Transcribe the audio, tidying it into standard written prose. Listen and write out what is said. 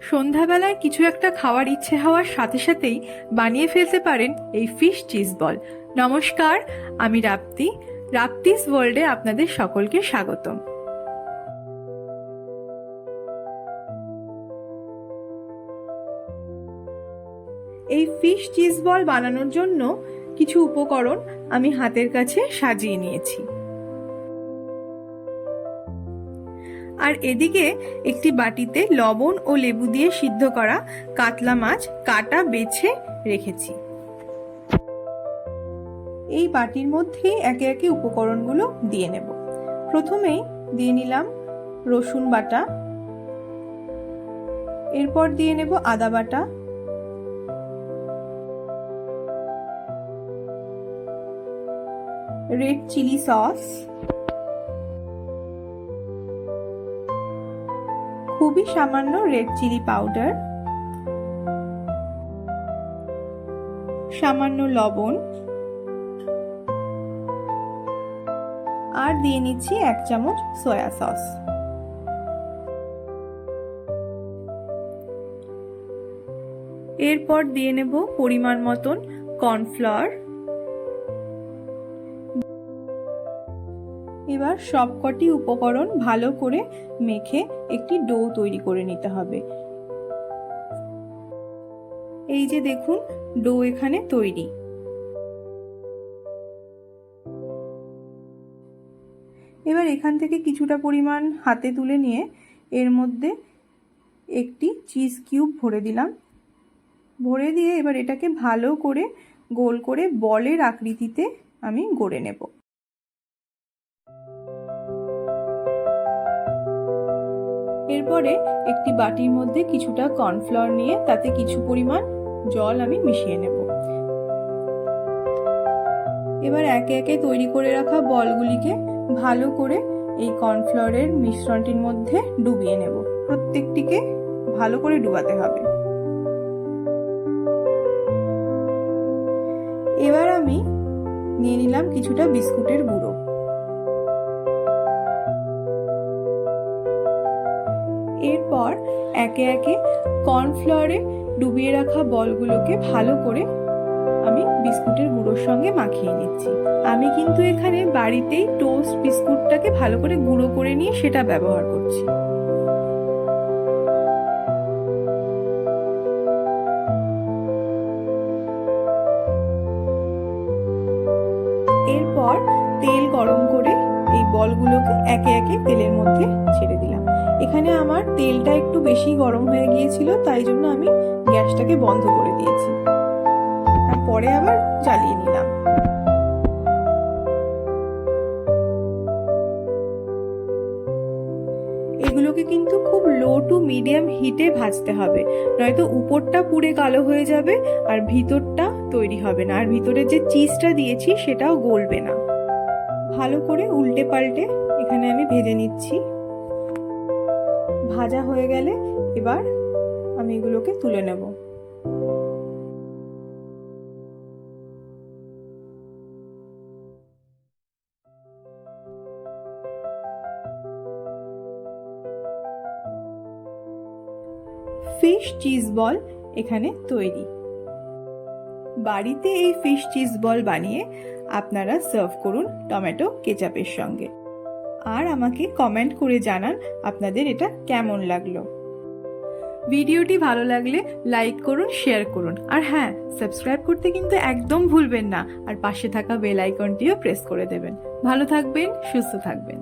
সন্ধ্যাবেলায় কিছু একটা খাওয়ার ইচ্ছে হওয়ার সাথে সাথেই বানিয়ে ফেলতে পারেন এই ফিশ চিজ বল। নমস্কার, আমি রাপ্তি। রাপ্তিস ওয়ার্ল্ডে আপনাদের সকলকে স্বাগতম। এই ফিশ চিজ বল বানানোর জন্য কিছু উপকরণ আমি হাতের কাছে সাজিয়ে নিয়েছি। আর এদিকে একটি বাটিতে লবণ ও লেবু দিয়ে সিদ্ধ করা কাতলা মাছ কাটা বেছে রেখেছি। এই বাটির মধ্যে একে একে উপকরণগুলো দিয়ে নেব। প্রথমেই দিয়ে নিলাম রসুন বাটা, এরপর দিয়ে নেব আদা বাটা, রেড চিলি সস, খুবই সামান্য রেড চিলি পাউডার, সামান্য লবণ, আর দিয়ে নিচ্ছি 1 চামচ সয়া সস। এরপর দিয়ে নেব পরিমাণ মতন কর্নফ্লাওয়ার। এবার সবকটি উপকরণ ভালো করে মেখে একটি ডো তৈরি করে নিতে হবে। এই যে দেখুন, ডো এখানে তৈরি। এবার এখান থেকে কিছুটা পরিমাণ হাতে তুলে নিয়ে এর মধ্যে একটি চিজ কিউব ভরে দিলাম। ভরে দিয়ে এবার এটাকে ভালো করে গোল করে বলের আকৃতিতে আমি গড়ে নেব। এরপরে একটি বাটির মধ্যে কিছুটা কর্নফ্লাওয়ার নিয়ে তাতে কিছু পরিমাণ জল আমি মিশিয়ে নেব। এবার একে একে তৈরি করে রাখা বলগুলিকে ভালো করে এই কর্নফ্লাওয়ারের মিশ্রণটির মধ্যে ডুবিয়ে নেব। প্রত্যেকটিকে ভালো করে ডুবাতে হবে। এবার আমি নিয়ে নিলাম কিছুটা বিস্কুটের গুঁড়ো। এরপর একে একে কর্নফ্লাওয়ারে ডুবিয়ে রাখা বলগুলোকে ভালো করে আমি বিস্কুটের গুঁড়োর সঙ্গে মাখিয়ে নিচ্ছি। আমি কিন্তু এখানে বাড়িতেই টোস্ট বিস্কুটটাকে ভালো করে গুঁড়ো করে নিয়ে সেটা ব্যবহার করছি। এরপর তেল গরম করে এই বলগুলোকে একে একে তেলের মধ্যে ছেড়ে দিলাম। এখানে আমার তেলটা একটু বেশি গরম হয়ে গিয়েছিল, তাই জন্য আমি গ্যাসটাকে বন্ধ করে দিয়েছি। পরে আবার জ্বালিয়ে নিলাম। এগুলোকে কিন্তু খুব লো টু মিডিয়াম হিটে ভাজতে হবে, নয়তো উপরটা পুড়ে কালো হয়ে যাবে আর ভিতরটা তৈরি হবে না, আর ভিতরে যে চিজটা দিয়েছি সেটাও গলবে না। ভালো করে উল্টে পাল্টে এখানে আমি ভেজে নিচ্ছি। ভাজা হয়ে গেলে এবার আমি এগুলোকে তুলে নেব। ফিশ চিজ বল এখানে তৈরি। বাড়িতে এই ফিশ চিজ বল বানিয়ে আপনারা সার্ভ করুন টমেটো কেচাপের সঙ্গে। আর আমাকে কমেন্ট করে জানান আপনাদের এটা কেমন লাগলো। ভিডিওটি ভালো লাগলে লাইক করুন, শেয়ার করুন, আর হ্যাঁ, সাবস্ক্রাইব করতে কিন্তু একদম ভুলবেন না। আর পাশে থাকা বেল আইকনটিও প্রেস করে দেবেন। ভালো থাকবেন, সুস্থ থাকবেন।